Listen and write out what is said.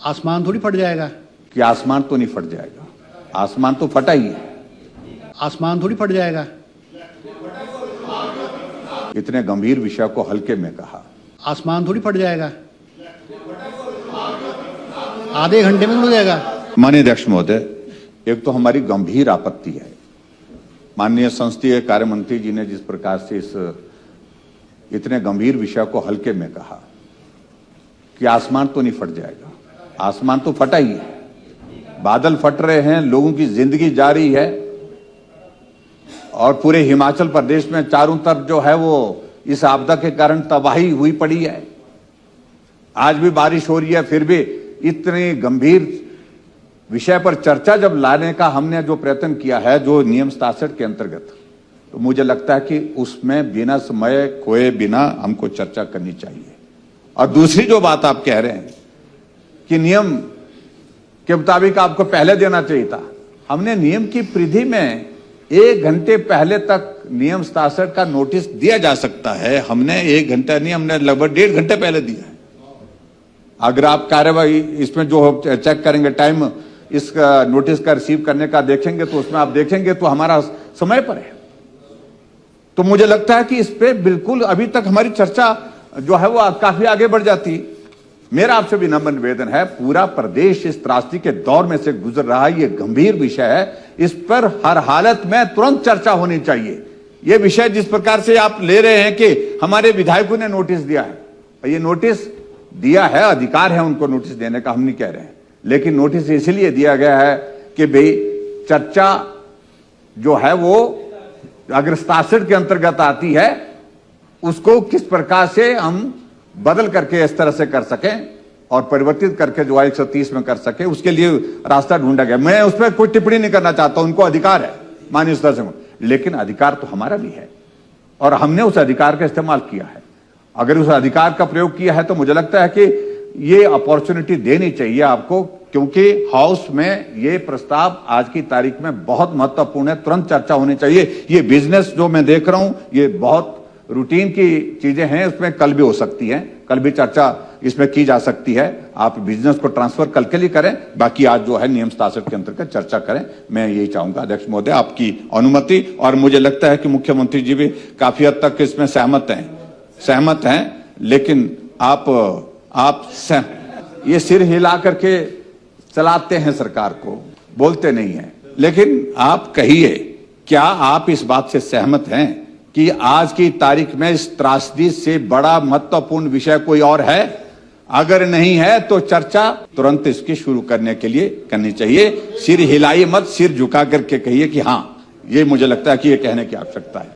आसमान थोड़ी फट जाएगा। कि आसमान तो नहीं फट जाएगा, आसमान तो फटा ही है। आसमान थोड़ी फट जाएगा। इतने गंभीर विषय को हल्के में कहा। आसमान थोड़ी फट जाएगा, आधे घंटे में हो जाएगा। माननीय अध्यक्ष महोदय, एक तो हमारी गंभीर आपत्ति है, माननीय संसदीय कार्य मंत्री जी ने जिस प्रकार से इस इतने गंभीर विषय को हल्के में कहा कि आसमान तो नहीं फट जाएगा, आसमान तो फटा ही है। बादल फट रहे हैं, लोगों की जिंदगी जा रही है और पूरे हिमाचल प्रदेश में चारों तरफ जो है वो इस आपदा के कारण तबाही हुई पड़ी है। आज भी बारिश हो रही है, फिर भी इतने गंभीर विषय पर चर्चा जब लाने का हमने जो प्रयत्न किया है, जो नियम 67 के अंतर्गत, तो मुझे लगता है कि उसमें बिना समय खोए बिना हमको चर्चा करनी चाहिए। और दूसरी जो बात आप कह रहे हैं कि नियम के मुताबिक आपको पहले देना चाहिए था, हमने नियम की परिधि में 1 घंटे पहले तक नियम 67 का नोटिस दिया जा सकता है। हमने 1 घंटा नहीं, हमने लगभग 1.5 घंटे पहले दिया है। अगर आप कार्यवाही इसमें जो चेक करेंगे टाइम इस नोटिस का रिसीव करने का देखेंगे, तो उसमें आप देखेंगे तो हमारा समय पर है। तो मुझे लगता है कि इस पे बिल्कुल अभी तक हमारी चर्चा जो है वो काफी आगे बढ़ जाती। मेरा आपसे भी नम्र निवेदन है, पूरा प्रदेश इस त्रासदी के दौर में से गुजर रहा है, ये गंभीर विषय है, इस पर हर हालत में तुरंत चर्चा होनी चाहिए। ये विषय जिस प्रकार से आप ले रहे हैं कि हमारे विधायकों ने नोटिस दिया है, ये नोटिस दिया है, अधिकार है उनको नोटिस देने का, हम नहीं कह रहे हैं, लेकिन नोटिस इसलिए दिया गया है कि भाई चर्चा जो है वो अगर 67 के अंतर्गत आती है, उसको किस प्रकार से हम बदल करके इस तरह से कर सकें और परिवर्तित करके जो 130 में कर सके, उसके लिए रास्ता ढूंढा गया। मैं उस पर कोई टिप्पणी नहीं करना चाहता, उनको अधिकार है माननीय स्तर से, लेकिन अधिकार तो हमारा भी है और हमने उस अधिकार का इस्तेमाल किया है। अगर उस अधिकार का प्रयोग किया है तो मुझे लगता है कि ये अपॉर्चुनिटी देनी चाहिए आपको, क्योंकि हाउस में ये प्रस्ताव आज की तारीख में बहुत महत्वपूर्ण है, तुरंत चर्चा होनी चाहिए। ये बिजनेस जो मैं देख रहा हूं, ये बहुत रूटीन की चीजें हैं, उसमें कल भी हो सकती हैं, कल भी चर्चा इसमें की जा सकती है। आप बिजनेस को ट्रांसफर कल के लिए करें, बाकी आज जो है नियम 67 के अंतर्गत चर्चा करें। मैं यही चाहूंगा अध्यक्ष महोदय, आपकी अनुमति। और मुझे लगता है कि मुख्यमंत्री जी भी काफी हद तक इसमें सहमत हैं, लेकिन आप ये सिर हिला करके चलाते हैं सरकार को, बोलते नहीं हैं, लेकिन आप कहिए, क्या आप इस बात से सहमत हैं कि आज की तारीख में इस त्रासदी से बड़ा महत्वपूर्ण विषय कोई और है? अगर नहीं है तो चर्चा तुरंत इसकी शुरू करने के लिए करनी चाहिए। सिर हिलाइए मत, सिर झुका करके कहिए कि हाँ, ये मुझे लगता है कि ये कहने की आवश्यकता है।